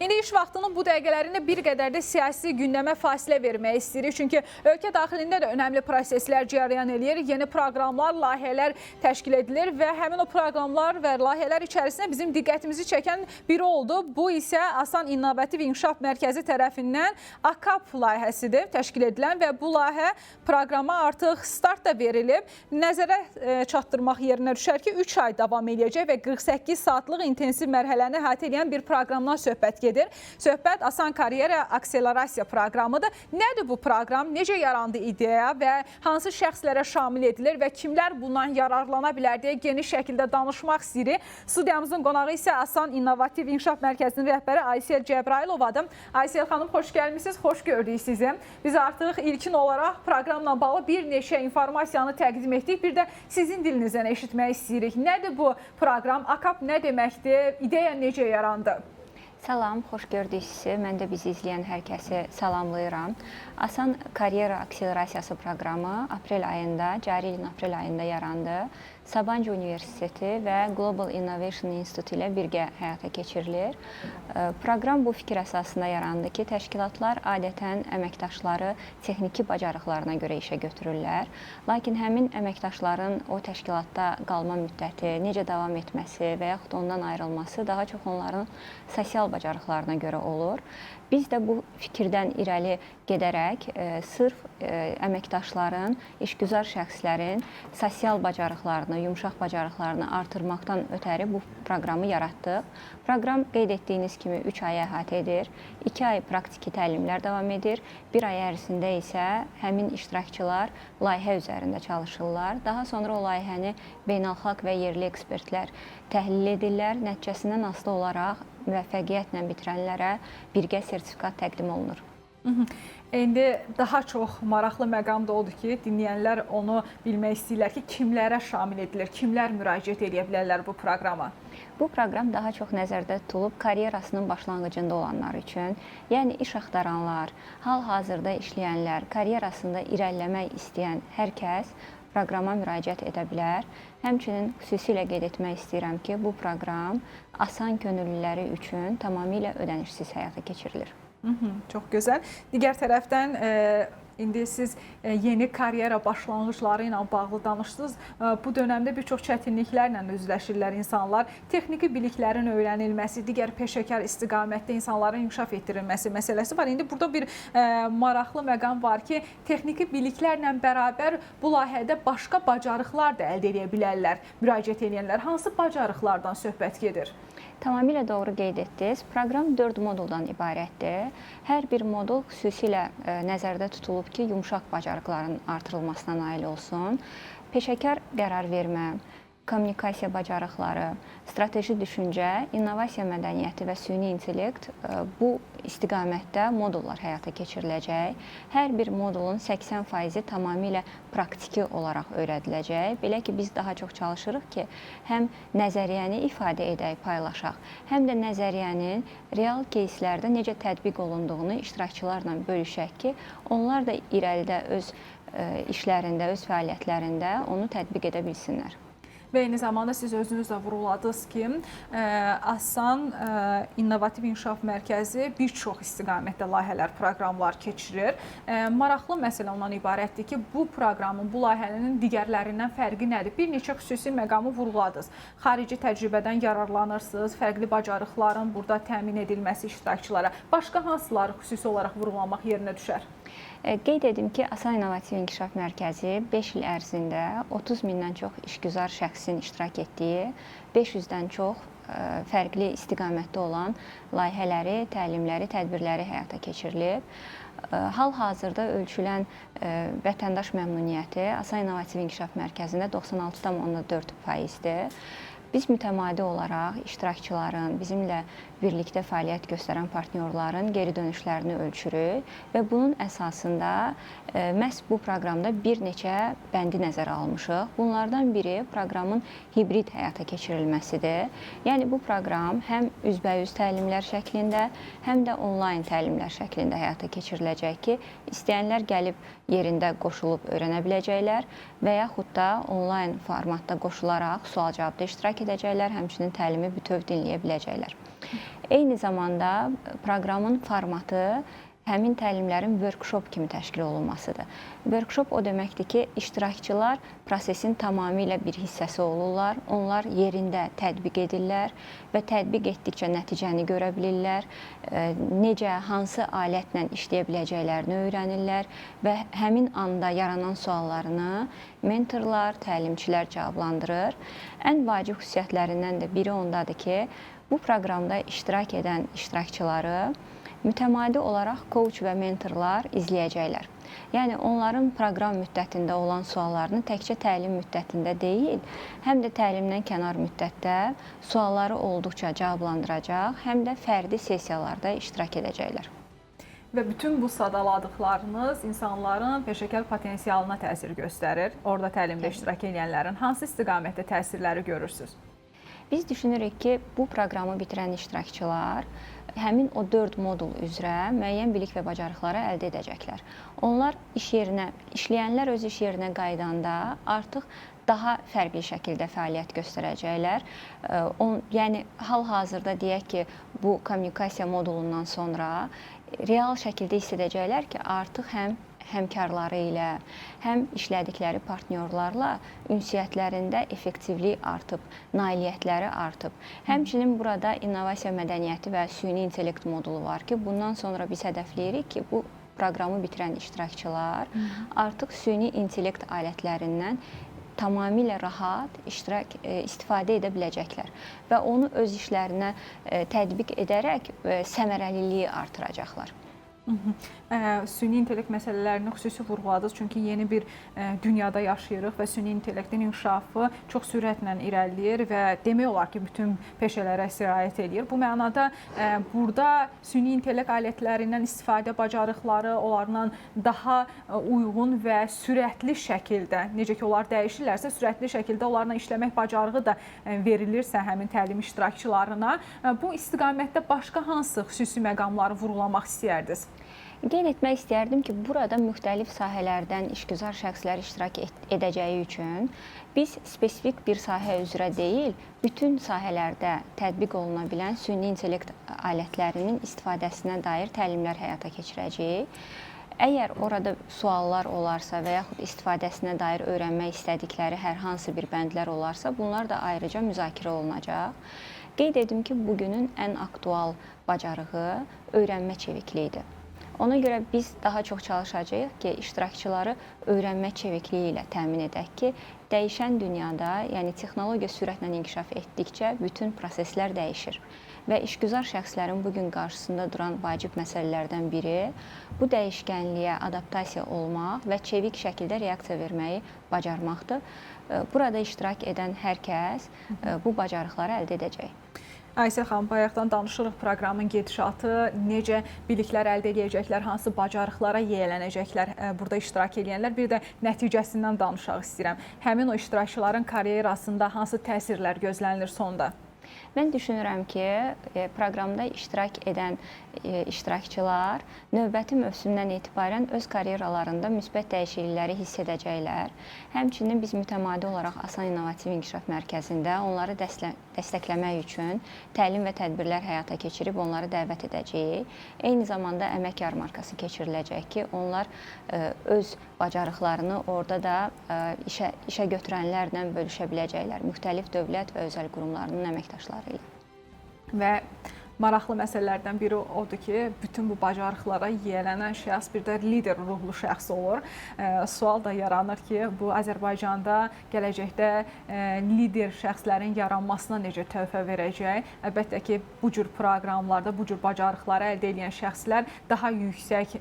İndi iş vaxtının bu dəqiqələrində bir qədər də siyasi gündəmə fasilə vermək istəyirik. Çünki ölkə daxilində də önəmli proseslər cərəyan eləyir. Yeni proqramlar, layihələr təşkil edilir və həmin o proqramlar və layihələr içərisində bizim diqqətimizi çəkən biri oldu. Bu isə Asan İnnovativ İnkişaf Mərkəzi tərəfindən AKAP layihəsidir təşkil edilən və bu layihə proqrama artıq start da verilib. Nəzərə çatdırmaq yerinə düşər ki, 3 ay davam edəcək və 48 saatlıq intensiv mərhələni əhatə edən bir proqramdan söhbət gedir. Söhbət Asan Karyera Akselerasiya proqramıdır. Nədir bu proqram? Necə yarandı ideya və hansı şəxslərə şamil edilir və kimlər bundan yararlana bilər deyə geniş şəkildə danışmaq istəyirik. Studiyamızın qonağı isə Asan İnnovativ İnkişaf Mərkəzinin rəhbəri Aysel Cəbrailovadır. Aysel xanım, xoş gəlmişsiniz, xoş gördük sizi. Biz artıq ilkin olaraq proqramla bağlı bir neçə informasiyanı təqdim etdik. Bir də sizin dilinizdən eşitmək istəyirik. Nədir bu proqram? AKAP nə deməkdir? İdeya necə yarandı? Salam, xoş gördük sizi. Mən də bizi izləyən hər kəsi salamlayıram. Asan Karyera Akselerasiyası proqramı aprel ayında, cari ilin aprel ayında yarandı. Sabancı Universiteti və Global Innovation Institute ilə birgə həyata keçirilir. Proqram bu fikir əsasında yarandı ki, təşkilatlar adətən əməkdaşları texniki bacarıqlarına görə işə götürürlər. Lakin həmin əməkdaşların o təşkilatda qalma müddəti, necə davam etməsi və yaxud ondan ayrılması daha çox onların sosial bacarıqlarına görə olur. Biz də bu fikirdən irəli gedərək sırf əməkdaşların, işgüzar şəxslərin sosial bacarıqlarını, yumşaq bacarıqlarını artırmaqdan ötəri bu proqramı yaratdıq. Proqram qeyd etdiyiniz kimi 3 ay əhatə edir. 2 ay praktiki təlimlər davam edir. 1 ay ərzində isə həmin iştirakçılar layihə üzərində çalışırlar. Daha sonra o layihəni beynəlxalq və yerli ekspertlər təhlil edirlər. Nəticəsindən asılı olaraq müvəffəqiyyətlə bitirənlərə birgə sertifikat təqdim olunur. İndi daha çox maraqlı məqam da odur ki, dinləyənlər onu bilmək istəyirlər ki, kimlərə şamil edilir, kimlər müraciət edə bilərlər bu proqrama? Bu proqram daha çox nəzərdə tutulub karyerasının başlanğıcında olanlar üçün, yəni iş axtaranlar, hal-hazırda işləyənlər, karyerasında irəliləmək istəyən hər kəs proqrama müraciət edə bilər. Həmçinin xüsusilə qeyd etmək istəyirəm ki, bu proqram asan könüllüləri üçün tamamilə ödənişsiz həyata keçirilir. Çox gözəl. Digər tərəfdən indi siz yeni karyera başlanğıcları ilə bağlı danışdınız. Bu dönəmdə bir çox çətinliklərlə üzləşirlər insanlar. Texniki biliklərin öyrənilməsi, digər peşəkar istiqamətdə insanların inkişaf etdirilməsi məsələsi var. İndi burada bir maraqlı məqam var ki, texniki biliklərlə bərabər bu layihədə başqa bacarıqlar da əldə edə bilərlər müraciət edənlər. Hansı bacarıqlardan söhbət gedir? Tamamilə doğru qeyd etdiniz. Proqram 4 moduldan ibarətdir. Hər bir modul xüsusilə nəzərdə tutulub ki, yumşaq bacarıqların artırılmasına nail olsun. Peşəkar qərar vermə, kommunikasiya bacarıqları, strateji düşüncə, innovasiya mədəniyyəti və süni intellekt bu istiqamətdə modullar həyata keçiriləcək. Hər bir modulun 80% tamamilə praktiki olaraq öyrədiləcək. Belə ki, biz daha çox çalışırıq ki, həm nəzəriyyəni ifadə edək, paylaşaq, həm də nəzəriyyənin real keyslərdə necə tətbiq olunduğunu iştirakçılarla bölüşək ki, onlar da irəlidə öz işlərində, öz fəaliyyətlərində onu tətbiq edə bilsinlər. Və eyni zamanda siz özünüz də vurğuladınız ki, Asan İnnovativ İnkişaf Mərkəzi bir çox istiqamətdə layihələr, proqramlar keçirir. Maraqlı məsələ ondan ibarətdir ki, bu proqramın, bu layihənin digərlərindən fərqi nədir? Bir neçə xüsusi məqamı vurğuladınız. Xarici təcrübədən yararlanırsınız, fərqli bacarıqların burada təmin edilməsi iştirakçılara. Başqa hansıları xüsusi olaraq vurğulamaq yerinə düşər? Qeyd edim ki, Asan İnnovativ İnkişaf Mərkəzi 5 il ərzində 30 mindən çox işgüzar şəxsin iştirak etdiyi, 500-dən çox fərqli istiqamətdə olan layihələri, təlimləri, tədbirləri həyata keçirilib. Hal-hazırda ölçülən vətəndaş məmnuniyyəti Asan İnnovativ İnkişaf Mərkəzində 96,4%-dir. Biz mütəmadi olaraq iştirakçıların, bizimlə birlikdə fəaliyyət göstərən partnyorların geri dönüşlərini ölçürük və bunun əsasında məhz bu proqramda bir neçə bəndi nəzərə almışıq. Bunlardan biri proqramın hibrid həyata keçirilməsidir. Yəni bu proqram həm üzbəüz təlimlər şəklində, həm də onlayn təlimlər şəklində həyata keçiriləcək ki, istəyənlər gəlib yerində qoşulub öyrənə biləcəklər və yaxud da onlayn formatda qoşularaq sual-cavabda iştirak iştirak edəcəklər, həmçinin təlimi bütöv dinləyə biləcəklər. Eyni zamanda proqramın formatı həmin təlimlərin workshop kimi təşkil olunmasıdır. Workshop o deməkdir ki, iştirakçılar prosesin tamamilə bir hissəsi olurlar. Onlar yerində tətbiq edirlər və tətbiq etdikcə nəticəni görə bilirlər. Necə, hansı alətlə işləyə biləcəklərini öyrənirlər və həmin anda yaranan suallarını mentorlar, təlimçilər cavablandırır. Ən vacib xüsusiyyətlərindən də biri ondadır ki, bu proqramda iştirak edən iştirakçıları mütəmadi olaraq coach və mentorlar izləyəcəklər. Yəni, onların proqram müddətində olan suallarını təkcə təlim müddətində deyil, həm də təlimdən kənar müddətdə sualları olduqca cavablandıracaq, həm də fərdi sessiyalarda iştirak edəcəklər. Və bütün bu sadaladıqlarınız insanların peşəkar potensialına təsir göstərir. Orada təlimdə iştirak edənlərin hansı istiqamətdə təsirləri görürsünüz? Biz düşünürük ki, bu proqramı bitirən iştirakçılar həmin o 4 modul üzrə müəyyən bilik və bacarıqları əldə edəcəklər. Onlar işləyənlər öz iş yerinə qaydanda artıq daha fərqli şəkildə fəaliyyət göstərəcəklər. Yəni, hal-hazırda deyək ki, bu kommunikasiya modulundan sonra real şəkildə hiss edəcəklər ki, artıq həm həmkarları ilə, həm işlədikləri partnyorlarla ünsiyyətlərində effektivlik artıb, nailiyyətləri artıb. Həmçinin burada innovasiya mədəniyyəti və süni intellekt modulu var ki, bundan sonra biz hədəfləyirik ki, bu proqramı bitirən iştirakçılar artıq süni intellekt alətlərindən tamamilə rahat istifadə edə biləcəklər və onu öz işlərinə tətbiq edərək səmərəliliyi artıracaqlar. Süni intellekt məsələlərini xüsusi vurğuladınız, çünki yeni bir dünyada yaşayırıq və süni intellektin inkişafı çox sürətlə irəliləyir və demək olar ki, bütün peşələrə sirayət edir. Bu mənada burada süni intellekt alətlərindən istifadə bacarıqları onlarla daha uyğun və sürətli şəkildə, necə ki, onlar dəyişirlərsə, sürətli şəkildə onlarla işləmək bacarığı da verilirsə həmin təlim iştirakçılarına, bu istiqamətdə başqa hansı xüsusi məqamları vurğulamaq istəyərdiniz? Qeyd etmək istərdim ki, burada müxtəlif sahələrdən işgüzar şəxslər iştirak edəcəyi üçün biz spesifik bir sahə üzrə deyil, bütün sahələrdə tətbiq oluna bilən süni intellekt alətlərinin istifadəsinə dair təlimlər həyata keçirəcəyik. Əgər orada suallar olarsa və yaxud istifadəsinə dair öyrənmək istədikləri hər hansı bir bəndlər olarsa, bunlar da ayrıca müzakirə olunacaq. Qeyd edim ki, bugünün ən aktual bacarığı öyrənmə çevikliyidir. Ona görə biz daha çox çalışacağıq ki, iştirakçıları öyrənmə çevikliyi ilə təmin edək ki, dəyişən dünyada, yəni texnologiya sürətlə inkişaf etdikcə bütün proseslər dəyişir. Və işgüzar şəxslərin bugün qarşısında duran vacib məsələlərdən biri bu dəyişkənliyə adaptasiya olmaq və çevik şəkildə reaksiya verməyi bacarmaqdır. Burada iştirak edən hər kəs bu bacarıqları əldə edəcək. Aysel xanım, bayaqdan danışırıq proqramın gedişatı, necə biliklər əldə edəcəklər, hansı bacarıqlara yiyələnəcəklər burada iştirak edənlər, bir də nəticəsindən danışaq istəyirəm. Həmin o iştirakçıların karyerasında hansı təsirlər gözlənilir sonda? Mən düşünürəm ki, proqramda iştirak edən iştirakçılar növbəti mövsümdən etibarən öz karyeralarında müsbət dəyişiklikləri hiss edəcəklər. Həmçinin biz mütəmadi olaraq Asan İnnovativ İnkişaf Mərkəzində onları dəstəkləmək üçün təlim və tədbirlər həyata keçirib onları dəvət edəcəyik. Eyni zamanda əmək yarmarkası keçiriləcək ki, onlar öz bacarıqlarını orada da işə götürənlərlə bölüşə biləcəklər, müxtəlif dövlət və özəl qurumlarının əməkdaşları ilə. Və maraqlı məsələlərdən biri odur ki, bütün bu bacarıqlara yiyələnən şəxs bir də lider ruhlu şəxs olur. Sual da yaranır ki, bu Azərbaycanda gələcəkdə lider şəxslərin yaranmasına necə töhfə verəcək? Əlbəttə ki, bu cür proqramlarda, bu cür bacarıqları əldə edən şəxslər daha yüksək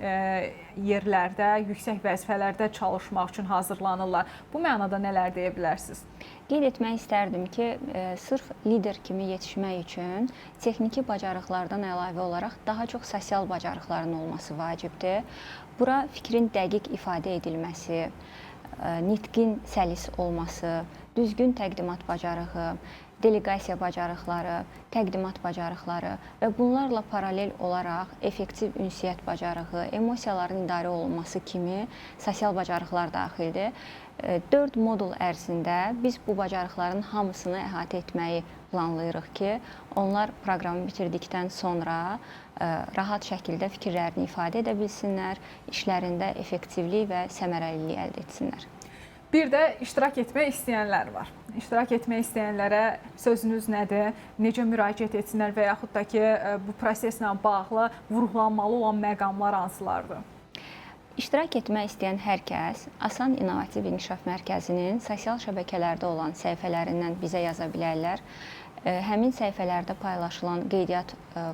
yerlərdə, yüksək vəzifələrdə çalışmaq üçün hazırlanırlar. Bu mənada nələr deyə bilərsiniz? Qeyd etmək istərdim ki, sırf lider kimi yetişmək üçün texniki bacarıqlardan əlavə olaraq daha çox sosial bacarıqların olması vacibdir. Bura fikrin dəqiq ifadə edilməsi, nitqin səlis olması, düzgün təqdimat bacarığı, delegasiya bacarıqları, təqdimat bacarıqları və bunlarla paralel olaraq effektiv ünsiyyət bacarığı, emosiyaların idarə olunması kimi sosial bacarıqlar daxildir. 4 modul ərzində biz bu bacarıqların hamısını əhatə etməyi planlayırıq ki, onlar proqramı bitirdikdən sonra rahat şəkildə fikirlərini ifadə edə bilsinlər, işlərində effektivlik və səmərəlilik əldə etsinlər. Bir də iştirak etmək istəyənlər var. İştirak etmək istəyənlərə sözünüz nədir? Necə müraciət etsinlər və yaxud da ki, bu proseslə bağlı vurğulanmalı olan məqamlar hansılardır? İştirak etmək istəyən hər kəs Asan İnnovativ İnkişaf Mərkəzinin sosial şəbəkələrdə olan səhifələrindən bizə yaza bilərlər. Həmin səhifələrdə paylaşılan qeydiyyat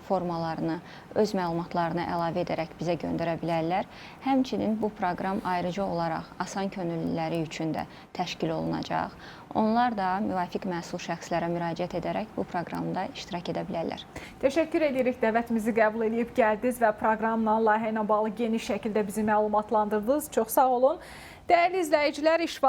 formalarını, öz məlumatlarını əlavə edərək bizə göndərə bilərlər. Həmçinin bu proqram ayrıca olaraq asan könüllüləri üçün də təşkil olunacaq. Onlar da müvafiq məsul şəxslərə müraciət edərək bu proqramda iştirak edə bilərlər. Təşəkkür edirik, dəvətimizi qəbul edib gəldiniz və proqramla, layihə ilə bağlı geniş şəkildə bizi məlumatlandırdınız. Çox sağ olun. Dəyərli izləyicilər,